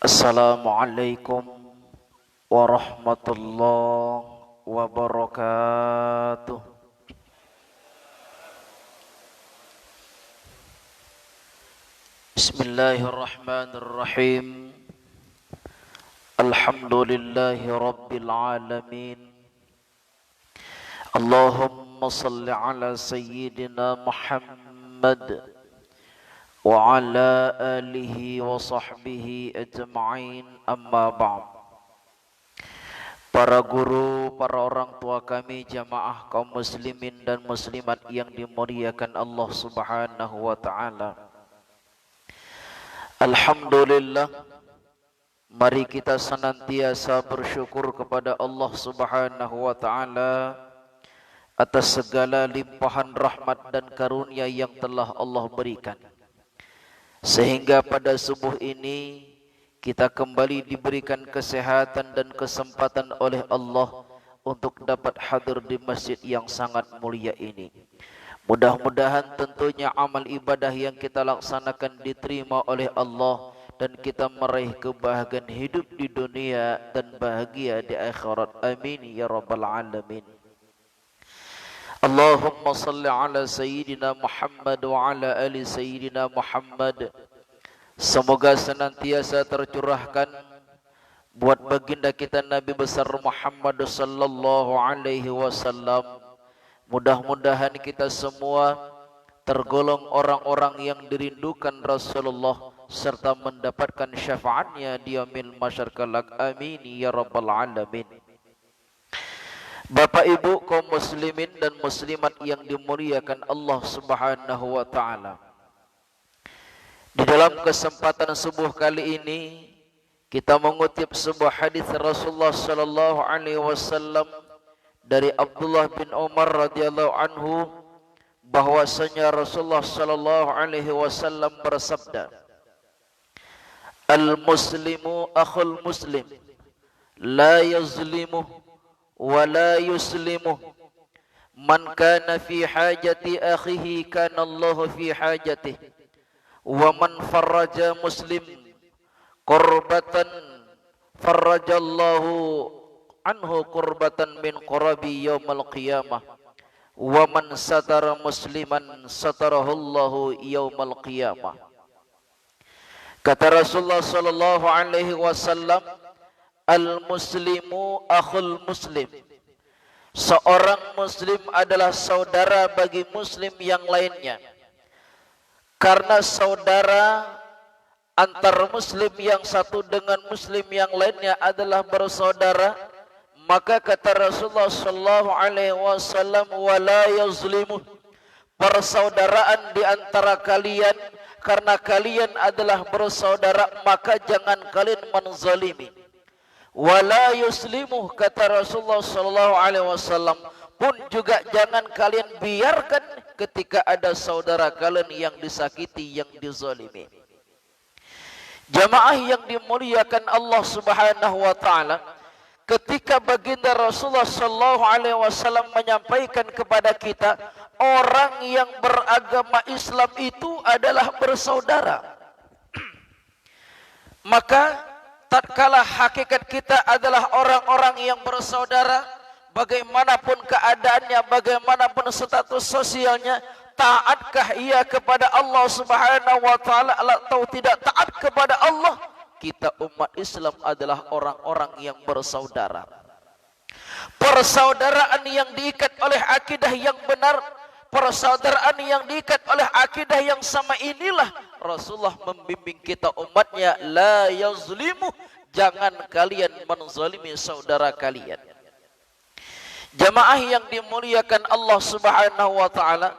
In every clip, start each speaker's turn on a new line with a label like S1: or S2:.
S1: Assalamualaikum warahmatullahi wabarakatuh. Bismillahirrahmanirrahim. Alhamdulillahi rabbil alamin. Allahumma salli ala sayyidina Muhammad wa ala alihi wa sahbihi ajma'in, amma ba'd. Para guru, para orang tua kami, jamaah kaum muslimin dan muslimat yang dimuliakan Allah Subhanahu wa taala. Alhamdulillah, mari kita senantiasa bersyukur kepada Allah Subhanahu wa taala atas segala limpahan rahmat dan karunia yang telah Allah berikan, sehingga pada subuh ini kita kembali diberikan kesehatan dan kesempatan oleh Allah untuk dapat hadir di masjid yang sangat mulia ini. Mudah-mudahan tentunya amal ibadah yang kita laksanakan diterima oleh Allah dan kita meraih kebahagiaan hidup di dunia dan bahagia di akhirat. Amin ya rabbal alamin. Allahumma salli ala sayyidina Muhammad wa ala ali sayyidina Muhammad. Semoga senantiasa tercurahkan buat baginda kita Nabi besar Muhammad sallallahu alaihi wasallam. Mudah-mudahan kita semua tergolong orang-orang yang dirindukan Rasulullah serta mendapatkan syafaatnya di yaumil mahsyar kelak. Amin ya rabbal alamin. Bapak Ibu kaum muslimin dan muslimat yang dimuliakan Allah Subhanahu wa taala. Di dalam kesempatan subuh kali ini kita mengutip sebuah hadis Rasulullah sallallahu alaihi wasallam dari Abdullah bin Umar radhiyallahu anhu, bahwasanya Rasulullah sallallahu alaihi wasallam bersabda, "Al-muslimu akhul muslim, la yazlimuh wa la yuslimuh. Man kana fi hajati akhihi kana Allahu fi hajatihi. Wa man farraja muslim qurbatan farrajallahu anhu qurbatan min qurabi yaumal qiyamah. Wa man satara musliman satarahullahu yaumal qiyamah." Kata Rasulullah sallallahu alaihi wasallam, al-muslimu akhul muslim. Seorang muslim adalah saudara bagi muslim yang lainnya. Karena saudara antar muslim yang satu dengan muslim yang lainnya adalah bersaudara, maka kata Rasulullah sallallahu alaihi wasallam, wala yazlimu, persaudaraan di antara kalian karena kalian adalah bersaudara, maka jangan kalian menzalimi. Wala yuslimu, kata Rasulullah sallallahu alaihi wasallam, pun juga jangan kalian biarkan ketika ada saudara kalian yang disakiti, yang dizalimi. Jamaah yang dimuliakan Allah Subhanahu wa taala, ketika baginda Rasulullah sallallahu alaihi wasallam menyampaikan kepada kita, orang yang beragama Islam itu adalah bersaudara. Maka tatkala hakikat kita adalah orang-orang yang bersaudara, bagaimanapun keadaannya, bagaimanapun status sosialnya, taatkah ia kepada Allah Subhanahu wa taala atau tidak taat kepada Allah, kita umat Islam adalah orang-orang yang bersaudara. Persaudaraan yang diikat oleh akidah yang benar, persaudaraan yang diikat oleh akidah yang sama, inilah Rasulullah membimbing kita umatnya, la yazlimu, jangan kalian menzalimi saudara kalian. Jamaah yang dimuliakan Allah Subhanahu wa taala,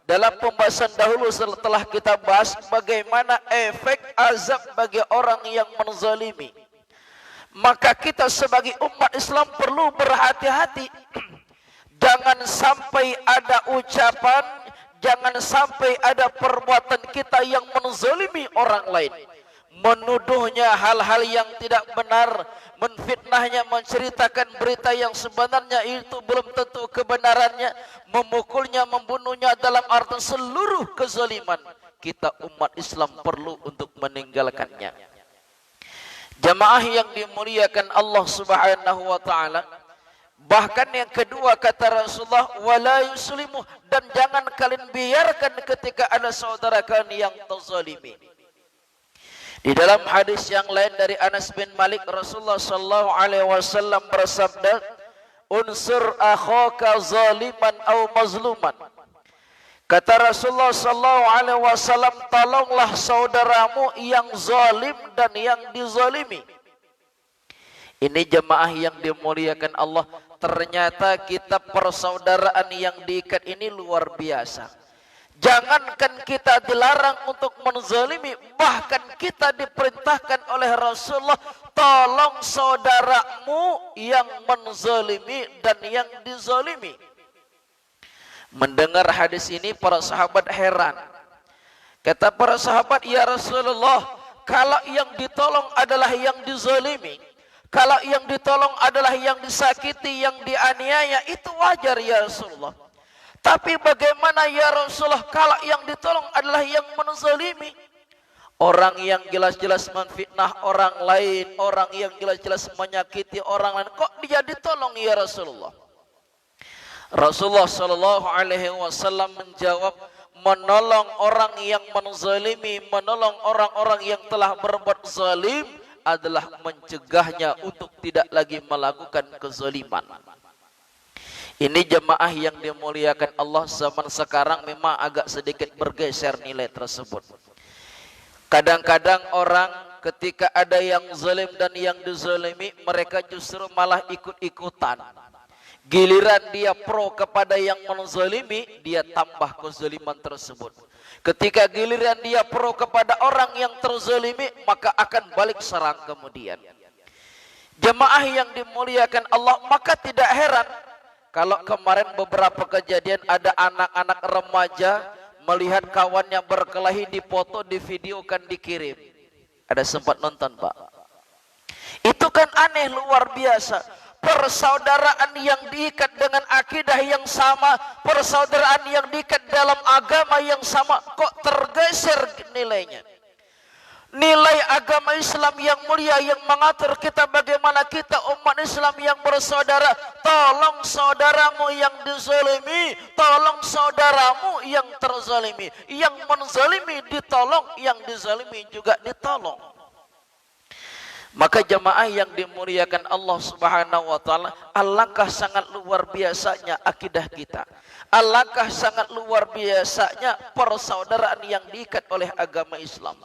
S1: dalam pembahasan dahulu setelah kita bahas bagaimana efek azab bagi orang yang menzalimi, maka kita sebagai umat Islam perlu berhati-hati. Jangan sampai ada ucapan, jangan sampai ada perbuatan kita yang menzalimi orang lain, menuduhnya hal-hal yang tidak benar, menfitnahnya, menceritakan berita yang sebenarnya itu belum tentu kebenarannya, memukulnya, membunuhnya, dalam arti seluruh kezaliman. Kita umat Islam perlu untuk meninggalkannya. Jamaah yang dimuliakan Allah Subhanahu wa taala, bahkan yang kedua kata Rasulullah, wala yuslimu, dan jangan kalian biarkan ketika ada saudara kalian yang terzalimi. Di dalam hadis yang lain dari Anas bin Malik, Rasulullah sallallahu alaihi wasallam bersabda, unsur akhaka zaliman au mazluman. Kata Rasulullah sallallahu alaihi wasallam, tolonglah saudaramu yang zalim dan yang dizalimi. Ini jemaah yang dimuliakan Allah, ternyata kita persaudaraan yang diikat ini luar biasa. Jangankan kita dilarang untuk menzalimi, bahkan kita diperintahkan oleh Rasulullah, tolong saudaramu yang menzalimi dan yang dizalimi. Mendengar hadis ini para sahabat heran. Kata para sahabat, ya Rasulullah, kalau yang ditolong adalah yang dizalimi, kalau yang ditolong adalah yang disakiti, yang dianiaya, itu wajar ya Rasulullah. Tapi bagaimana ya Rasulullah kalau yang ditolong adalah yang menzalimi? Orang yang jelas-jelas menfitnah orang lain, orang yang jelas-jelas menyakiti orang lain, kok dia ditolong ya Rasulullah? Rasulullah sallallahu alaihi wasallam menjawab, menolong orang yang menzalimi, menolong orang-orang yang telah berbuat zalim adalah mencegahnya untuk tidak lagi melakukan kezaliman. Ini jemaah yang dimuliakan Allah, zaman sekarang memang agak sedikit bergeser nilai tersebut. Kadang-kadang orang ketika ada yang zalim dan yang dizalimi, mereka justru malah ikut-ikutan. Giliran dia pro kepada yang menzalimi, dia tambah kezaliman tersebut. Ketika giliran dia pro kepada orang yang terzalimi, maka akan balik serang kemudian. Jemaah yang dimuliakan Allah, maka tidak heran kalau kemarin beberapa kejadian ada anak-anak remaja melihat kawannya berkelahi, dipoto, divideokan, dikirim. Ada sempat nonton, Pak? Itu kan aneh, luar biasa. Persaudaraan yang diikat dengan akidah yang sama, persaudaraan yang diikat dalam agama yang sama, kok tergeser nilainya? Nilai agama Islam yang mulia yang mengatur kita bagaimana kita umat Islam yang bersaudara. Tolong saudaramu yang dizalimi, tolong saudaramu yang terzalimi. Yang menzalimi ditolong, yang dizalimi juga ditolong. Maka jemaah yang dimuliakan Allah Subhanahu wa taala, alangkah sangat luar biasanya akidah kita. Alangkah sangat luar biasanya persaudaraan yang diikat oleh agama Islam.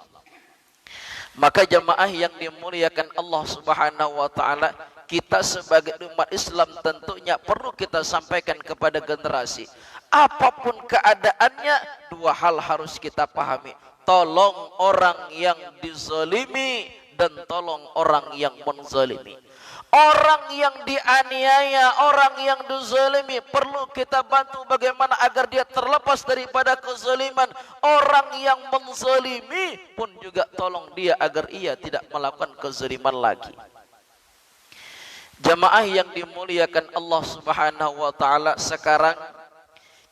S1: Maka jemaah yang dimuliakan Allah Subhanahu wa taala, kita sebagai umat Islam tentunya perlu kita sampaikan kepada generasi. Apapun keadaannya, dua hal harus kita pahami. Tolong orang yang dizalimi dan tolong orang yang menzalimi. Orang yang dianiaya, orang yang dizalimi, perlu kita bantu bagaimana agar dia terlepas daripada kezaliman. Orang yang menzalimi pun juga tolong dia agar ia tidak melakukan kezaliman lagi. Jamaah yang dimuliakan Allah Subhanahu wa taala, sekarang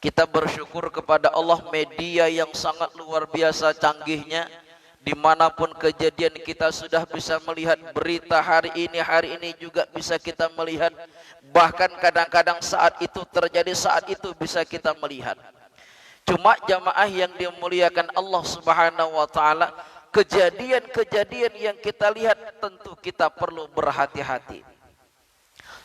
S1: kita bersyukur kepada Allah, media yang sangat luar biasa canggihnya. Dimanapun kejadian kita sudah bisa melihat berita hari ini juga bisa kita melihat. Bahkan kadang-kadang saat itu terjadi, saat itu bisa kita melihat. Cuma jamaah yang dimuliakan Allah Subhanahu wa taala, kejadian-kejadian yang kita lihat tentu kita perlu berhati-hati.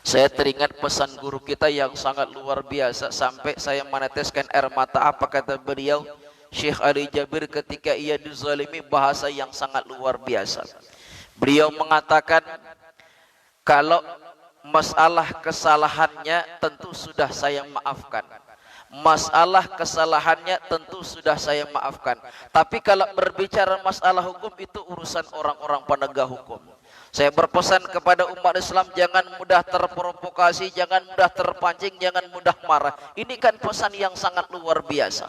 S1: Saya teringat pesan guru kita yang sangat luar biasa sampai saya meneteskan air mata. Apa kata beliau? Syekh Ali Jabir ketika ia dizalimi, bahasa yang sangat luar biasa. Beliau mengatakan, kalau masalah kesalahannya tentu sudah saya maafkan. Masalah kesalahannya tentu sudah saya maafkan. Tapi kalau berbicara masalah hukum, itu urusan orang-orang penegak hukum. Saya berpesan kepada umat Islam, jangan mudah terprovokasi, jangan mudah terpancing, jangan mudah marah. Ini kan pesan yang sangat luar biasa.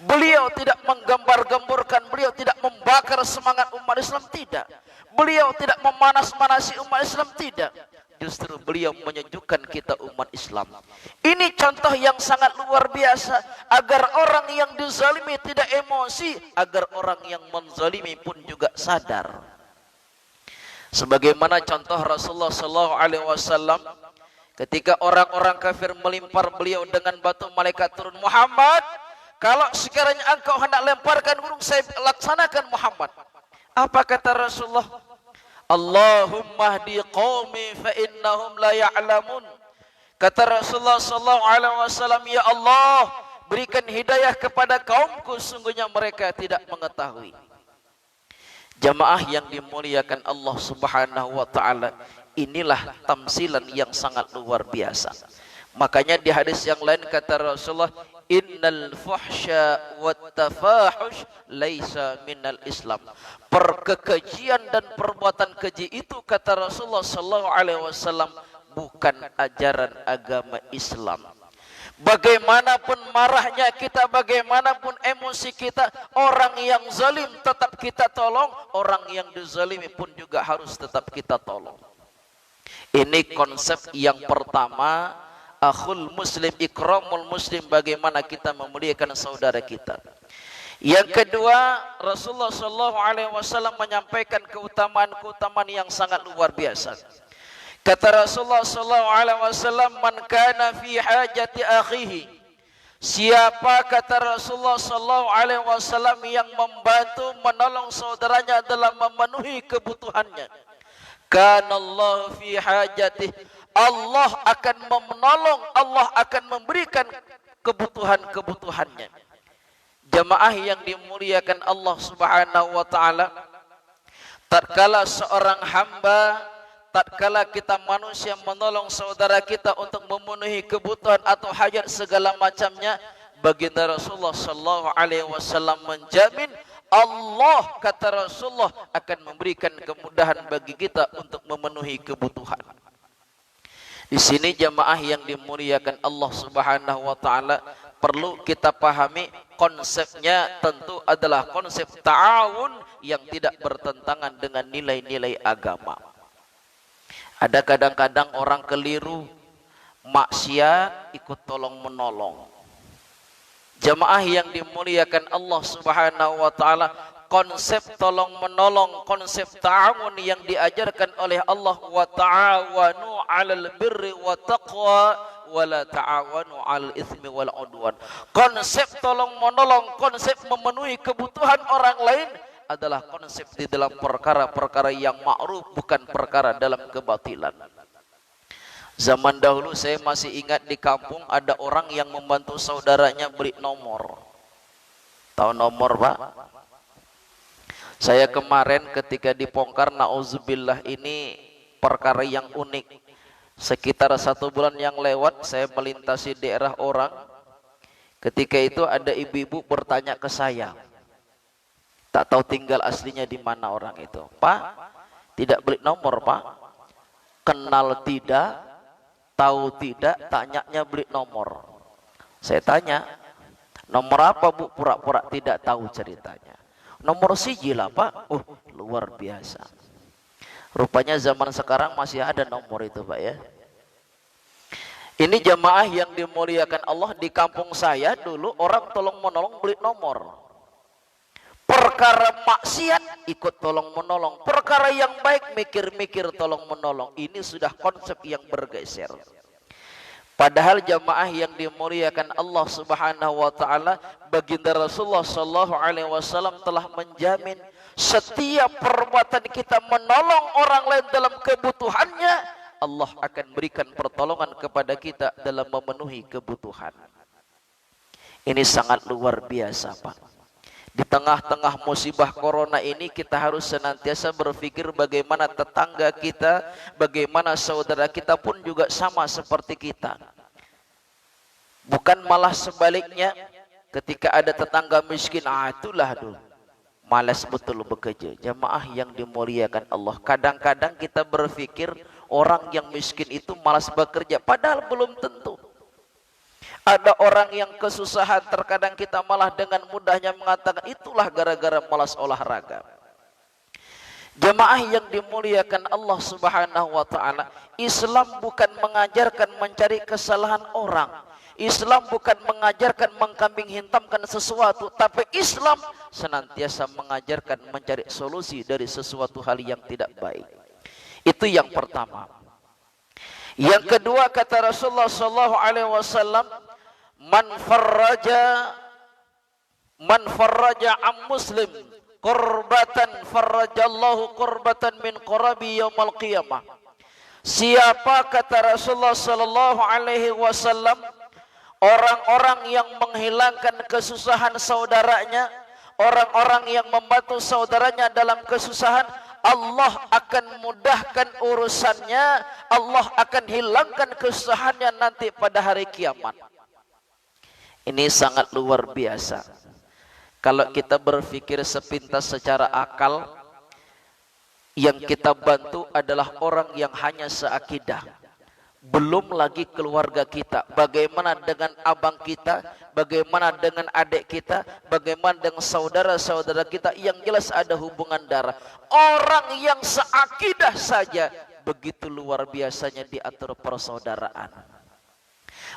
S1: Beliau tidak menggambar-gemburkan, beliau tidak membakar semangat umat Islam, tidak. Beliau tidak memanas-manasi umat Islam, tidak. Justru beliau menyejukkan kita umat Islam. Ini contoh yang sangat luar biasa, agar orang yang dizalimi tidak emosi, agar orang yang menzalimi pun juga sadar. Sebagaimana contoh Rasulullah sallallahu alaihi wasallam ketika orang-orang kafir melempar beliau dengan batu, malaikat turun, Muhammad, kalau sekiranya engkau hendak lemparkan gunung, saya laksanakan Muhammad. Apa kata Rasulullah? Allahumma hdi qaumi fa innahum la ya'lamun. Kata Rasulullah sallallahu alaihi wasallam, ya Allah, berikan hidayah kepada kaumku, sungguhnya mereka tidak mengetahui. Jamaah yang dimuliakan Allah Subhanahu wa taala, inilah tamsilan yang sangat luar biasa. Makanya di hadis yang lain kata Rasulullah, innal fuhsya wat tafahush laisa minal Islam. Perkekejian dan perbuatan keji itu, kata Rasulullah sallallahu alaihi wasallam, bukan ajaran agama Islam. Bagaimanapun marahnya kita, bagaimanapun emosi kita, orang yang zalim tetap kita tolong, orang yang dizalimi pun juga harus tetap kita tolong. Ini konsep yang pertama, akhul muslim, ikramul muslim, bagaimana kita memuliakan saudara kita. Yang kedua, Rasulullah SAW menyampaikan keutamaan-keutamaan yang sangat luar biasa. Kata Rasulullah SAW, man kana fi hajati akhihi, siapa, kata Rasulullah SAW, yang membantu menolong saudaranya dalam memenuhi kebutuhannya, kana Allah fi hajati, Allah akan menolong, Allah akan memberikan kebutuhan-kebutuhannya. Jamaah yang dimuliakan Allah Subhanahu wa taala, tatkala seorang hamba, tatkala kita manusia menolong saudara kita untuk memenuhi kebutuhan atau hajat segala macamnya, baginda Rasulullah sallallahu alaihi wasallam menjamin, Allah, kata Rasulullah, akan memberikan kemudahan bagi kita untuk memenuhi kebutuhan. Di sini jamaah yang dimuliakan Allah Subhanahu wa taala, perlu kita pahami konsepnya tentu adalah konsep ta'awun yang tidak bertentangan dengan nilai-nilai agama. Ada kadang-kadang orang keliru, maksiat ikut tolong menolong. Jamaah yang dimuliakan Allah Subhanahu wa taala, konsep tolong menolong, konsep ta'awun yang diajarkan oleh Allah, wa ta'awanu 'alal birri wa taqwa wa la ta'awanu 'alal itsmi wal 'udwan. Konsep tolong menolong, konsep memenuhi kebutuhan orang lain adalah konsep di dalam perkara-perkara yang ma'ruf, bukan perkara dalam kebatilan. Zaman dahulu saya masih ingat di kampung ada orang yang membantu saudaranya beli nomor. Tahu nomor, Pak? Saya kemarin ketika dibongkar, nauzubillah, ini perkara yang unik. Sekitar 1 bulan yang lewat, saya melintasi daerah orang. Ketika itu ada ibu-ibu bertanya ke saya, tak tahu tinggal aslinya di mana orang itu. Pak, tidak beli nomor, Pak. Kenal tidak, tahu tidak, tanyanya beli nomor. Saya tanya, nomor apa, Bu? Pura-pura tidak tahu ceritanya. Nomor siji lah, Pak. Luar biasa. Rupanya zaman sekarang masih ada nomor itu, Pak, ya. Ini jamaah yang dimuliakan Allah, di kampung saya dulu orang tolong menolong beli nomor. Perkara maksiat ikut tolong menolong, perkara yang baik mikir-mikir tolong menolong. Ini sudah konsep yang bergeser. Padahal jamaah yang dimuliakan Allah Subhanahu wa taala, baginda Rasulullah sallallahu alaihi wasallam telah menjamin setiap perbuatan kita menolong orang lain dalam kebutuhannya, Allah akan berikan pertolongan kepada kita dalam memenuhi kebutuhan. Ini sangat luar biasa, Pak. Di tengah-tengah musibah corona ini, kita harus senantiasa berpikir bagaimana tetangga kita, bagaimana saudara kita pun juga sama seperti kita. Bukan malah sebaliknya, ketika ada tetangga miskin, itulah dulu malas betul bekerja. Jamaah yang dimuliakan Allah, kadang-kadang kita berpikir orang yang miskin itu malas bekerja, padahal belum tentu. Ada orang yang kesusahan, terkadang kita malah dengan mudahnya mengatakan itulah gara-gara malas olahraga. Jamaah yang dimuliakan Allah Subhanahu wa taala, Islam bukan mengajarkan mencari kesalahan orang. Islam bukan mengajarkan mengkambing hitamkan sesuatu, tapi Islam senantiasa mengajarkan mencari solusi dari sesuatu hal yang tidak baik. Itu yang pertama. Yang kedua kata Rasulullah sallallahu alaihi wasallam, man farraja am muslim qurbatan farrajallahu qurbatan min qurabi yaumil qiyamah. Siapa kata Rasulullah sallallahu alaihi wasallam, orang-orang yang menghilangkan kesusahan saudaranya, orang-orang yang membantu saudaranya dalam kesusahan, Allah akan mudahkan urusannya, Allah akan hilangkan kesusahannya nanti pada hari kiamat. Ini sangat luar biasa. Kalau kita berpikir sepintas secara akal, yang kita bantu adalah orang yang hanya seakidah. Belum lagi keluarga kita. Bagaimana dengan abang kita, bagaimana dengan adik kita, bagaimana dengan saudara-saudara kita yang jelas ada hubungan darah. Orang yang seakidah saja begitu luar biasanya diatur persaudaraan.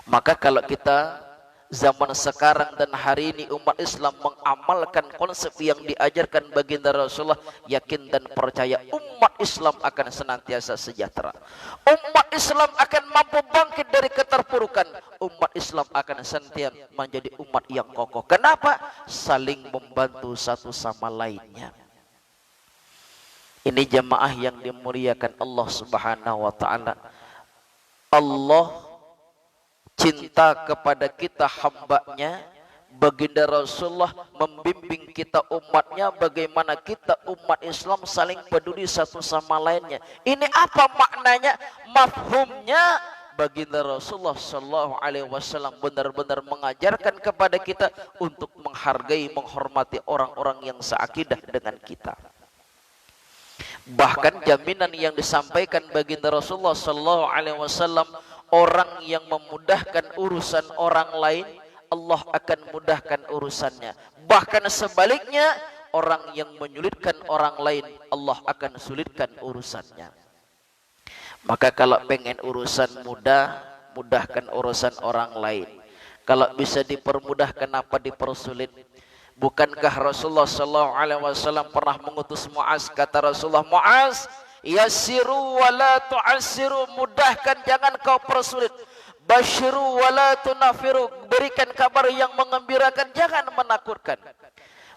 S1: Maka kalau kita zaman sekarang dan hari ini umat Islam mengamalkan konsep yang diajarkan baginda Rasulullah, yakin dan percaya umat Islam akan senantiasa sejahtera. Umat Islam akan mampu bangkit dari keterpurukan. Umat Islam akan senantiasa menjadi umat yang kokoh. Kenapa? Saling membantu satu sama lainnya. Ini jemaah yang dimuliakan Allah Subhanahu wa taala. Allah cinta kepada kita hambanya, baginda Rasulullah membimbing kita umatnya bagaimana kita umat Islam saling peduli satu sama lainnya. Ini apa maknanya? Mafhumnya baginda Rasulullah sallallahu alaihi wasallam benar-benar mengajarkan kepada kita untuk menghargai, menghormati orang-orang yang seakidah dengan kita. Bahkan jaminan yang disampaikan baginda Rasulullah sallallahu alaihi wasallam, orang yang memudahkan urusan orang lain, Allah akan mudahkan urusannya. Bahkan sebaliknya, orang yang menyulitkan orang lain, Allah akan sulitkan urusannya. Maka kalau pengen urusan mudah, mudahkan urusan orang lain. Kalau bisa dipermudah, kenapa dipersulit? Bukankah Rasulullah SAW pernah mengutus Muaz? Kata Rasulullah, Muaz, yassiru wa la tu'assiru, mudahkan jangan kau persulit. Basyiru wa la tunafiru, berikan kabar yang mengembirakan, jangan menakutkan.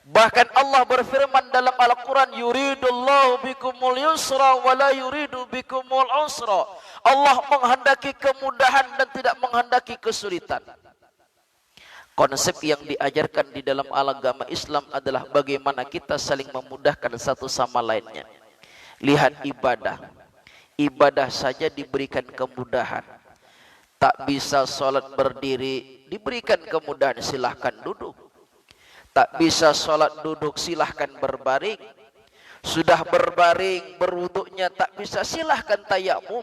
S1: Bahkan Allah berfirman dalam Al-Quran, yuridullahu bikumul yusra wa la yuridu bikumul usra. Allah menghendaki kemudahan dan tidak menghendaki kesulitan. Konsep yang diajarkan di dalam agama Islam adalah bagaimana kita saling memudahkan satu sama lainnya. Lihat ibadah. Ibadah saja diberikan kemudahan. Tak bisa sholat berdiri, diberikan kemudahan, silahkan duduk. Tak bisa sholat duduk, silahkan berbaring. Sudah berbaring, berwuduknya tak bisa, silahkan tayamum.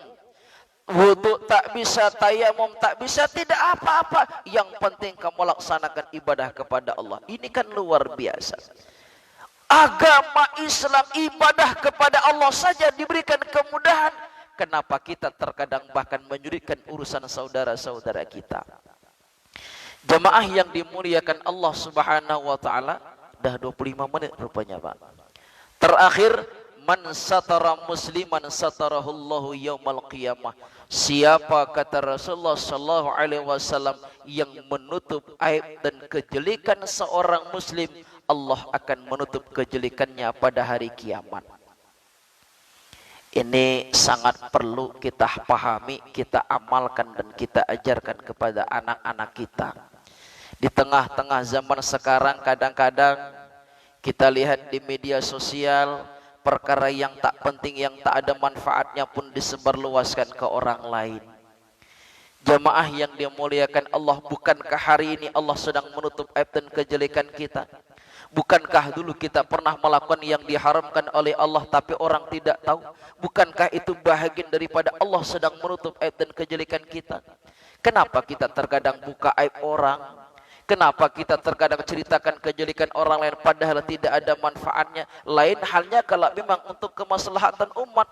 S1: Wuduk tak bisa, tayamum tak bisa, tidak apa-apa. Yang penting kamu laksanakan ibadah kepada Allah. Ini kan luar biasa. Agama Islam, ibadah kepada Allah saja diberikan kemudahan. Kenapa kita terkadang bahkan menyulitkan urusan saudara-saudara kita? Jemaah yang dimuliakan Allah Subhanahu wa taala, dah 25 menit rupanya, Pak. Terakhir, man satara musliman satarahullahu yaumal qiyamah. Siapa kata Rasulullah sallallahu alaihi wasallam yang menutup aib dan kejelekan seorang muslim, Allah akan menutup kejelekannya pada hari kiamat. Ini sangat perlu kita pahami, kita amalkan dan kita ajarkan kepada anak-anak kita. Di tengah-tengah zaman sekarang kadang-kadang kita lihat di media sosial perkara yang tak penting, yang tak ada manfaatnya pun disebarluaskan ke orang lain. Jemaah yang dimuliakan Allah, bukankah hari ini Allah sedang menutup aib dan kejelekan kita? Bukankah dulu kita pernah melakukan yang diharamkan oleh Allah tapi orang tidak tahu? Bukankah itu bahagian daripada Allah sedang menutup aib dan kejelekan kita? Kenapa kita terkadang buka aib orang? Kenapa kita terkadang ceritakan kejelekan orang lain padahal tidak ada manfaatnya? Lain halnya kalau memang untuk kemaslahatan umat.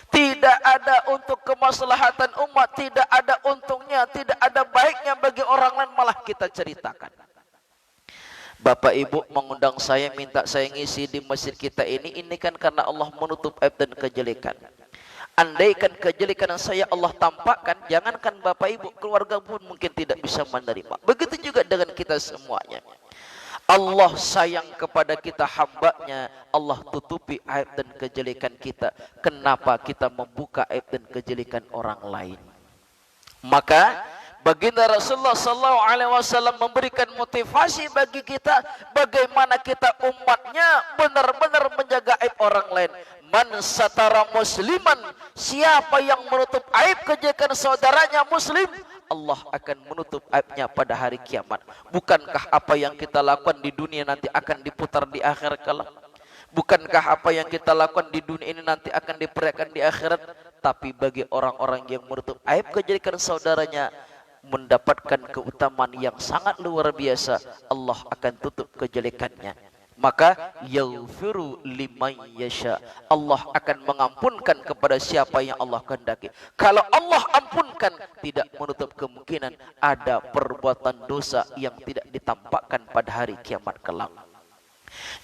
S1: Tidak ada untuk kemaslahatan umat, tidak ada untungnya, tidak ada baiknya bagi orang lain, malah kita ceritakan. Bapak Ibu mengundang saya, minta saya ngisi di masjid kita ini kan karena Allah menutup aib dan kejelekan. Andaikan kejelekan saya Allah tampakkan, jangankan bapak ibu, keluarga pun mungkin tidak bisa menerima. Begitu juga dengan kita semuanya. Allah sayang kepada kita hambanya, Allah tutupi aib dan kejelekan kita. Kenapa kita membuka aib dan kejelekan orang lain? Maka baginda Rasulullah SAW memberikan motivasi bagi kita, bagaimana kita umatnya benar-benar menjaga aib orang lain. Man satara musliman, siapa yang menutup aib kejelekan saudaranya muslim, Allah akan menutup aibnya pada hari kiamat. Bukankah apa yang kita lakukan di dunia nanti akan diputar di akhirat kelak? Bukankah apa yang kita lakukan di dunia ini nanti akan diperlihatkan di akhirat? Tapi bagi orang-orang yang menutup aib kejelekan saudaranya, mendapatkan keutamaan yang sangat luar biasa. Allah akan tutup kejelekannya. Maka yaghfiru liman yasha, Allah akan mengampunkan kepada siapa yang Allah kehendaki. Kalau Allah ampunkan, tidak menutup kemungkinan ada perbuatan dosa yang tidak ditampakkan pada hari kiamat kelak.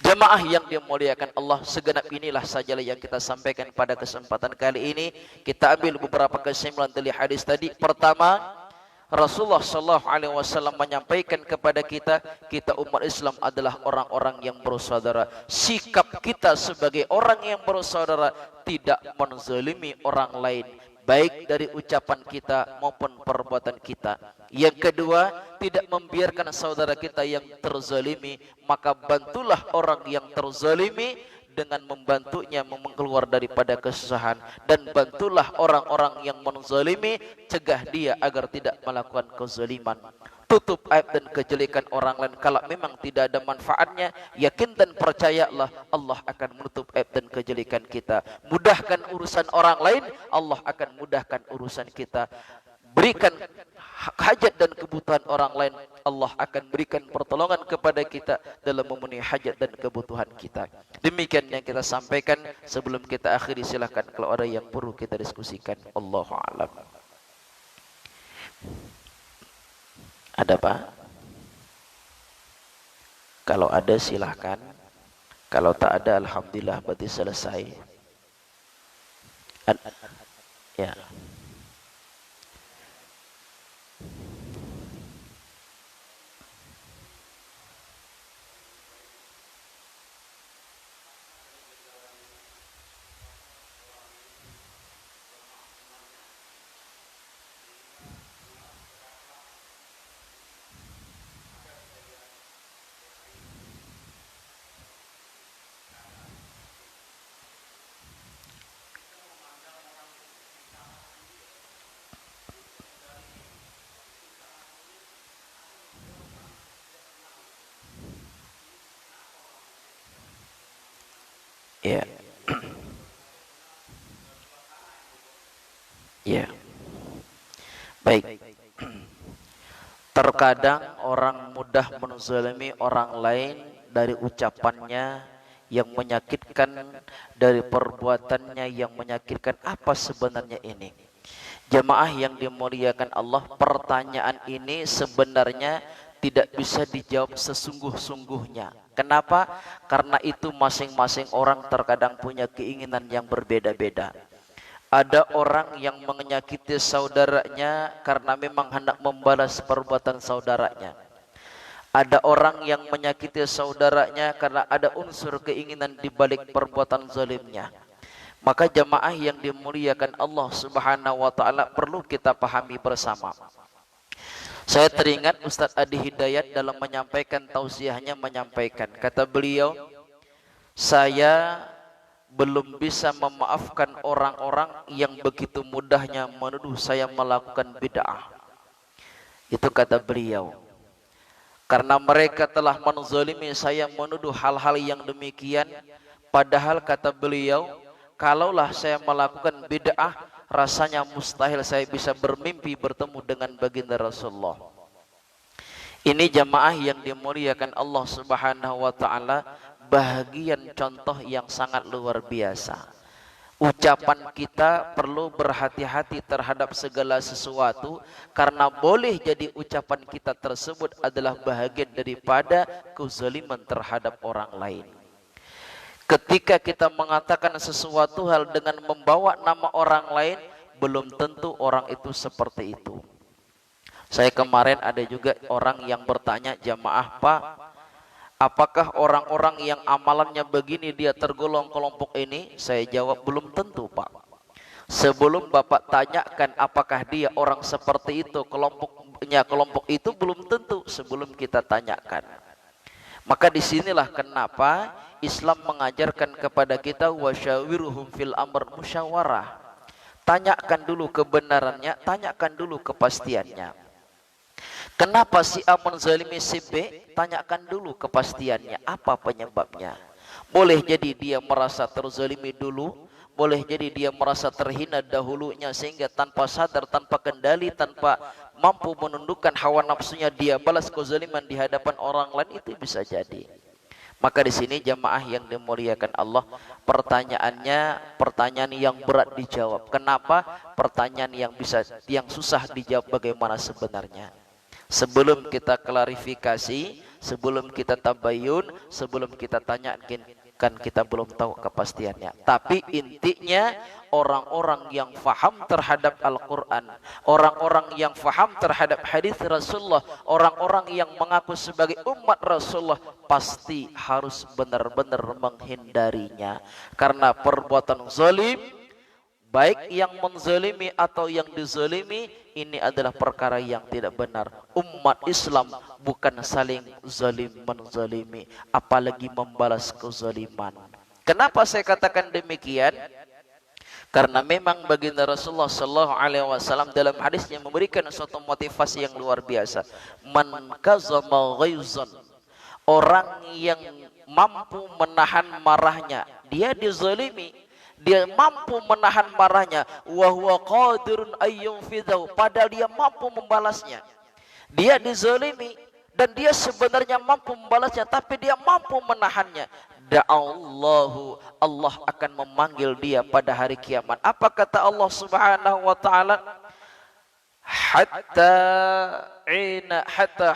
S1: Jemaah yang dimuliakan Allah, segenap inilah sajalah yang kita sampaikan pada kesempatan kali ini. Kita ambil beberapa kesimpulan dari hadis tadi. Pertama, Rasulullah SAW menyampaikan kepada kita, kita umat Islam adalah orang-orang yang bersaudara. Sikap kita sebagai orang yang bersaudara tidak menzalimi orang lain, baik dari ucapan kita maupun perbuatan kita. Yang kedua, tidak membiarkan saudara kita yang terzalimi, maka bantulah orang yang terzalimi dengan membantunya keluar daripada kesusahan, dan bantulah orang-orang yang menzalimi, cegah dia agar tidak melakukan kezaliman. Tutup aib dan kejelekan orang lain kalau memang tidak ada manfaatnya. Yakin dan percayalah, Allah akan menutup aib dan kejelekan kita. Mudahkan urusan orang lain, Allah akan mudahkan urusan kita. Berikan hajat dan kebutuhan orang lain, Allah akan berikan pertolongan kepada kita dalam memenuhi hajat dan kebutuhan kita. Demikian yang kita sampaikan. Sebelum kita akhiri, silakan kalau ada yang perlu kita diskusikan. Allahu a'lam. Ada Pak? Kalau ada silahkan. Kalau tak ada, alhamdulillah, berarti selesai. Ya. Ya. Ya. Baik. Terkadang orang mudah menzalimi orang lain dari ucapannya yang menyakitkan, dari perbuatannya yang menyakitkan. Apa sebenarnya ini? Jemaah yang dimuliakan Allah, pertanyaan ini sebenarnya tidak bisa dijawab sesungguh-sungguhnya. Kenapa? Karena itu masing-masing orang terkadang punya keinginan yang berbeda-beda. Ada orang yang menyakiti saudaranya karena memang hendak membalas perbuatan saudaranya. Ada orang yang menyakiti saudaranya karena ada unsur keinginan di balik perbuatan zalimnya. Maka jemaah yang dimuliakan Allah Subhanahu wa taala, perlu kita pahami bersama. Saya teringat Ustadz Adi Hidayat dalam menyampaikan tausiahnya menyampaikan, kata beliau, saya belum bisa memaafkan orang-orang yang begitu mudahnya menuduh saya melakukan bid'ah. Itu kata beliau. Karena mereka telah menzalimi saya, menuduh hal-hal yang demikian. Padahal kata beliau, kalaulah saya melakukan bid'ah, rasanya mustahil saya bisa bermimpi bertemu dengan baginda Rasulullah. Ini jamaah yang dimuliakan Allah Subhanahu wa taala, bahagian contoh yang sangat luar biasa. Ucapan kita perlu berhati-hati terhadap segala sesuatu, karena boleh jadi ucapan kita tersebut adalah bahagian daripada kezaliman terhadap orang lain. Ketika kita mengatakan sesuatu hal dengan membawa nama orang lain, belum tentu orang itu seperti itu. Saya kemarin ada juga orang yang bertanya, jamaah Pak, apakah orang-orang yang amalannya begini dia tergolong kelompok ini? Saya jawab, belum tentu Pak. Sebelum Bapak tanyakan apakah dia orang seperti itu, kelompoknya kelompok itu, belum tentu sebelum kita tanyakan. Maka disinilah kenapa Islam mengajarkan kepada kita wasyawiruhum fil amr, musyawarah. Tanyakan dulu kebenarannya, tanyakan dulu kepastiannya. Kenapa si A menzalimi si B? Tanyakan dulu kepastiannya, apa penyebabnya. Boleh jadi dia merasa terzalimi dulu, boleh jadi dia merasa terhina dahulunya, sehingga tanpa sadar, tanpa kendali, tanpa mampu menundukkan hawa nafsunya, dia balas kezaliman di hadapan orang lain, itu bisa jadi. Maka di sini jamaah yang dimuliakan Allah, pertanyaannya pertanyaan yang berat dijawab. Kenapa? Pertanyaan yang susah dijawab bagaimana sebenarnya. Sebelum kita klarifikasi, sebelum kita tabayun, sebelum kita tanyakan, kan kita belum tahu kepastiannya. Tapi intinya orang-orang yang faham terhadap Al-Quran, orang-orang yang faham terhadap hadis Rasulullah, orang-orang yang mengaku sebagai umat Rasulullah, pasti harus benar-benar menghindarinya. Karena perbuatan zalim, baik yang menzalimi atau yang dizalimi, ini adalah perkara yang tidak benar. Umat Islam bukan saling zalim menzalimi, apalagi membalas kezaliman. Kenapa saya katakan demikian? Karena memang baginda Rasulullah sallallahu alaihi wasallam dalam hadisnya memberikan suatu motivasi yang luar biasa. Man kazama ghaizan, orang yang mampu menahan marahnya, dia dizalimi, dia mampu menahan marahnya, wa huwa qadirun ayyunfidhu, padahal dia mampu membalasnya. Dia dizalimi dan dia sebenarnya mampu membalasnya, tapi dia mampu menahannya. Da'allahu, Allah akan memanggil dia pada hari kiamat. Apa kata Allah Subhanahu wa taala? Hatta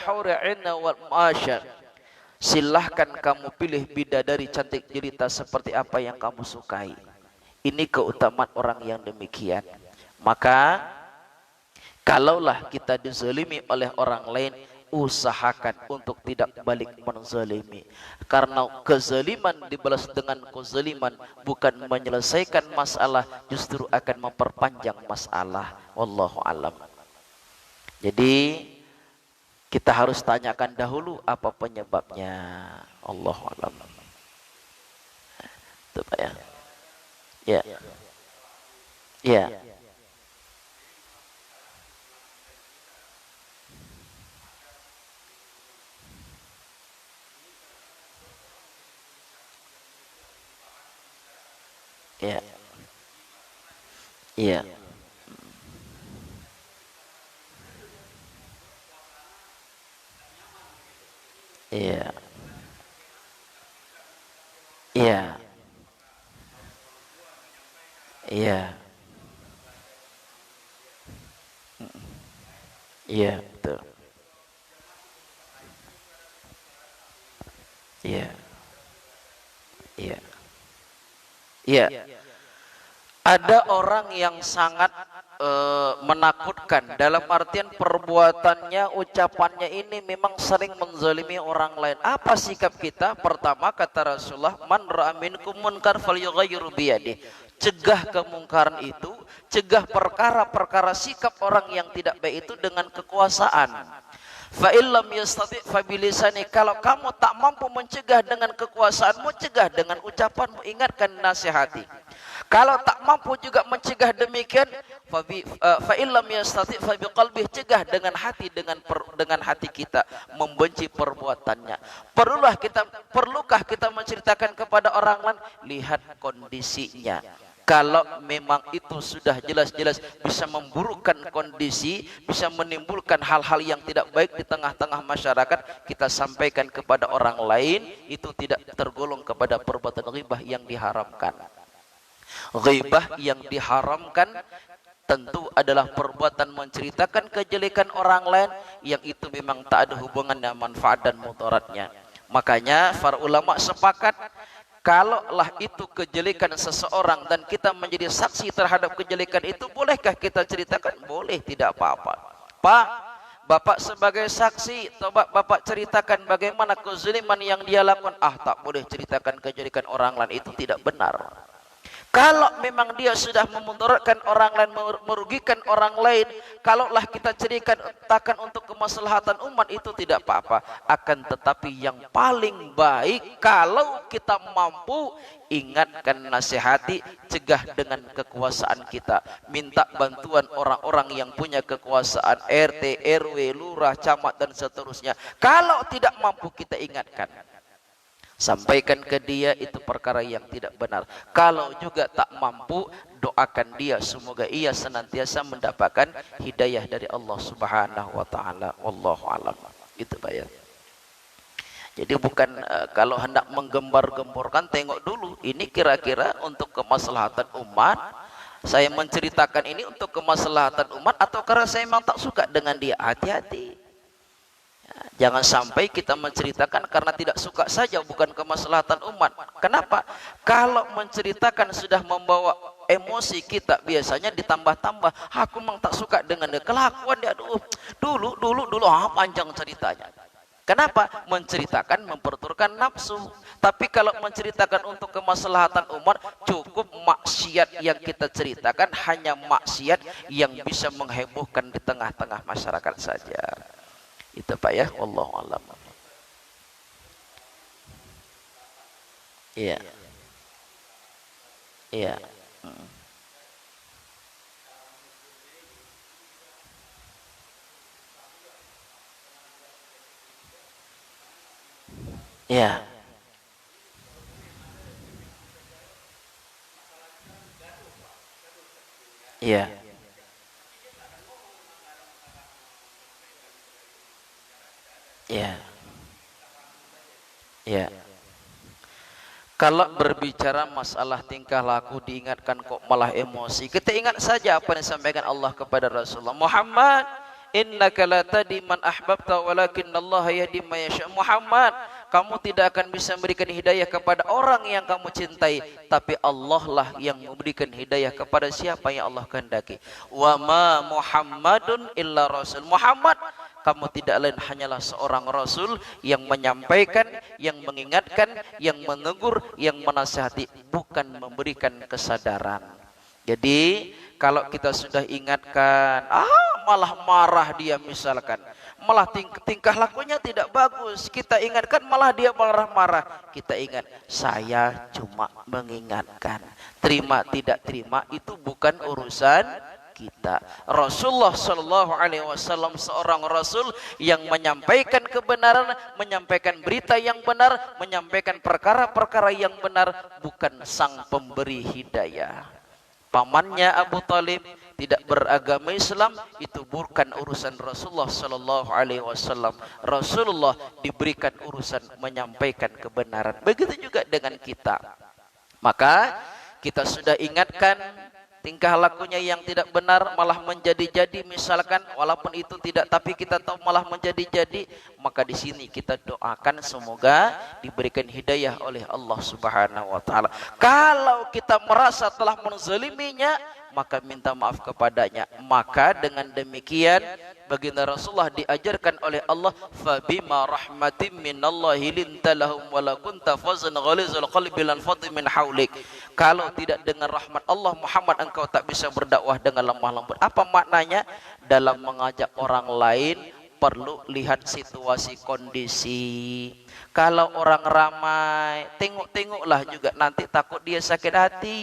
S1: hurina wal masyar. Silahkan kamu pilih bidadari cantik jelita seperti apa yang kamu sukai. Ini keutamaan orang yang demikian. Maka kalaulah kita dizalimi oleh orang lain, usahakan untuk tidak balik menzalimi. Karena kezaliman dibalas dengan kezaliman bukan menyelesaikan masalah, justru akan memperpanjang masalah. Wallahu alam. Jadi kita harus tanyakan dahulu apa penyebabnya. Allahu alam. Itu Pak ya. Ya. Ya. Ya. Iya. Iya. Iya. Iya. Iya, betul. Iya. Iya. Iya. Ada orang yang sangat menakutkan, dalam artian perbuatannya, ucapannya ini memang sering menzalimi orang lain. Apa sikap kita? Pertama kata Rasulullah, man ra'a minkum munkar falyughayyirhu biyadihi. Cegah kemungkaran itu, cegah perkara-perkara sikap orang yang tidak baik itu dengan kekuasaan. Fa illam yastati fa bilisani, kalau kamu tak mampu mencegah dengan kekuasaanmu, cegah dengan ucapanmu, ingatkan, nasihati. Kalau tak mampu juga mencegah demikian, fa illam yastati fa biqalbih, cegah dengan hati, dengan hati kita, membenci perbuatannya. Perlukah kita menceritakan kepada orang lain? Lihat kondisinya. Kalau memang itu sudah jelas-jelas bisa memburukkan kondisi, bisa menimbulkan hal-hal yang tidak baik di tengah-tengah masyarakat, kita sampaikan kepada orang lain, itu tidak tergolong kepada perbuatan ghibah yang diharamkan. Ghibah yang diharamkan tentu adalah perbuatan menceritakan kejelekan orang lain, yang itu memang tak ada hubungan dengan manfaat dan mudaratnya. Makanya para ulama sepakat, kalaulah itu kejelekan seseorang dan kita menjadi saksi terhadap kejelekan itu, bolehkah kita ceritakan? Boleh, tidak apa-apa. Pak, Bapak sebagai saksi, coba Bapak ceritakan bagaimana kezaliman yang dia lakukan. Ah, tak boleh ceritakan kejelekan orang lain, itu tidak benar. Kalau memang dia sudah memudaratkan orang lain, merugikan orang lain, kalaulah kita ceritakan untuk kemaslahatan umat, itu tidak apa-apa. Akan tetapi yang paling baik, kalau kita mampu, ingatkan, nasihati, cegah dengan kekuasaan kita. Minta bantuan orang-orang yang punya kekuasaan, RT, RW, lurah, camat, dan seterusnya. Kalau tidak mampu, kita ingatkan. Sampaikan ke dia itu perkara yang tidak benar. Kalau juga tak mampu, doakan dia semoga ia senantiasa mendapatkan hidayah dari Allah Subhanahu wa taala. Wallahu alam. Itu Pak ya. Jadi bukan kalau hendak menggembar-gemborkan, tengok dulu ini kira-kira untuk kemaslahatan umat. Saya menceritakan ini untuk kemaslahatan umat atau karena saya memang tak suka dengan dia. Hati-hati. Jangan sampai kita menceritakan karena tidak suka saja, bukan kemaslahatan umat. Kenapa? Kalau menceritakan sudah membawa emosi kita, biasanya ditambah-tambah. Aku memang tak suka dengan dia, kelakuan dia, aduh, dulu, panjang ceritanya. Kenapa? Menceritakan memperturutkan nafsu. Tapi kalau menceritakan untuk kemaslahatan umat, cukup maksiat yang kita ceritakan hanya maksiat yang bisa menghebohkan di tengah-tengah masyarakat saja. Itu Pak ya, wallahu a'lam. Iya. Iya. Iya. Iya. Ya, ya. Kalau berbicara masalah tingkah laku diingatkan kok malah emosi, kita ingat saja apa yang disampaikan Allah kepada Rasulullah Muhammad, innaka la tahdi man ahbabta walakinnallaha yahdi man yasha. Muhammad, kamu tidak akan bisa memberikan hidayah kepada orang yang kamu cintai, tapi Allah lah yang memberikan hidayah kepada siapa yang Allah kehendaki. Wa ma Muhammadun illa rasul. Muhammad, kamu tidak lain hanyalah seorang rasul yang menyampaikan, yang mengingatkan, yang menegur, yang menasihati, bukan memberikan kesadaran. Jadi kalau kita sudah ingatkan, malah marah dia misalkan, malah tingkah lakunya tidak bagus, kita ingatkan malah dia marah-marah, kita ingat, saya cuma mengingatkan, terima tidak terima itu bukan urusan kita. Rasulullah Shallallahu Alaihi Wasallam seorang Rasul yang menyampaikan kebenaran, menyampaikan berita yang benar, menyampaikan perkara-perkara yang benar, bukan sang pemberi hidayah. Pamannya Abu Talib tidak beragama Islam, itu bukan urusan Rasulullah Shallallahu Alaihi Wasallam. Rasulullah diberikan urusan menyampaikan kebenaran. Begitu juga dengan kita. Maka kita sudah ingatkan, tingkah lakunya yang tidak benar malah menjadi-jadi misalkan, walaupun itu tidak, tapi kita tahu malah menjadi-jadi, maka di sini kita doakan semoga diberikan hidayah oleh Allah Subhanahu wa taala. Kalau kita merasa telah menzaliminya, maka minta maaf kepadanya. Maka dengan demikian baginda Rasulullah diajarkan oleh Allah, fabima rahmatin minallahi linta lahum wala kunta fazan ghalizal qalbi lan fadhi min haulik. Kalau tidak dengan rahmat Allah Muhammad, engkau tak bisa berdakwah dengan lemah lembut. Apa maknanya? Dalam mengajak orang lain perlu lihat situasi kondisi. Kalau orang ramai, tengok-tengoklah juga, nanti takut dia sakit hati.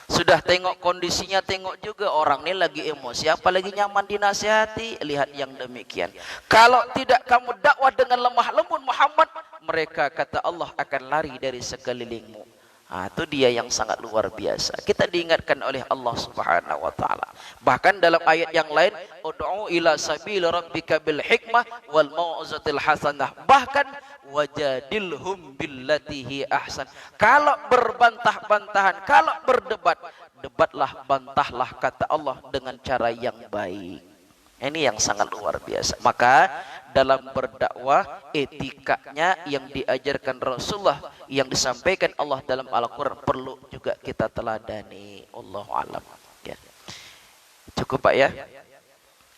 S1: Sudah tengok kondisinya, tengok juga orang ini lagi emosi, apalagi nyaman dinasihati, lihat yang demikian. Kalau tidak kamu dakwah dengan lemah lembut Muhammad, mereka kata Allah akan lari dari sekelilingmu. Itu dia yang sangat luar biasa. Kita diingatkan oleh Allah Subhanahu wa taala. Bahkan dalam ayat yang lain, ud'u ila sabil rabbika bil hikmah wal mau'izatil hasanah. Bahkan wajadilhum billatihi ahsan. Kalau berbantah-bantahan, kalau berdebat, debatlah, bantahlah kata Allah dengan cara yang baik. Ini yang sangat luar biasa. Maka dalam berdakwah, etikanya yang diajarkan Rasulullah, yang disampaikan Allah dalam Al-Quran perlu juga kita teladani. Allahu a'lam. Ya. Cukup Pak ya.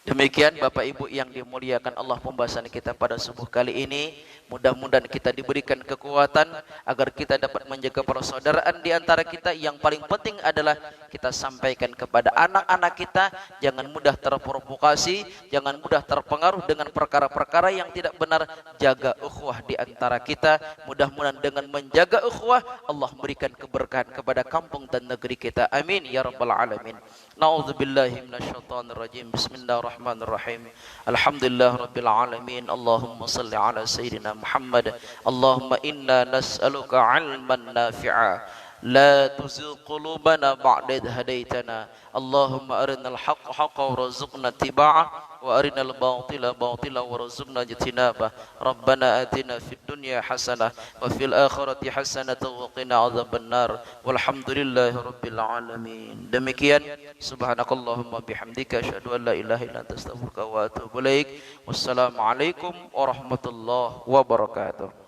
S1: Demikian Bapak Ibu yang dimuliakan Allah, pembahasan kita pada subuh kali ini. Mudah-mudahan kita diberikan kekuatan agar kita dapat menjaga persaudaraan di antara kita. Yang paling penting adalah kita sampaikan kepada anak-anak kita, jangan mudah terprovokasi, jangan mudah terpengaruh dengan perkara-perkara yang tidak benar. Jaga ukhuwah di antara kita. Mudah-mudahan dengan menjaga ukhuwah Allah berikan keberkahan kepada kampung dan negeri kita. Amin ya rabbal alamin. Na'udzubillahi minasyaitonirrajim. Bismillahirrahmanirrahim. Alhamdulillah rabbil alamin. Allahumma salli ala sayyidina Muhammad. Allahumma inna nas'aluka 'ilman nafi'a la tuzigh qulubana ba'da idh hadaitana. Allahumma arinal haqqa haqqan warzuqna ittiba'ah wa arinal batila batila warzuqna ijtinabah. Rabbana atina fid dunya hasanah wa fil akhirati hasanah wa qina adzabannar. Walhamdulillahi rabbil alamin. Demikian, subhanakallahumma bihamdika asyhadu an la ilaha illa anta astaghfiruka wa atubu ilaik. Wassalamualaikum warahmatullahi wabarakatuh.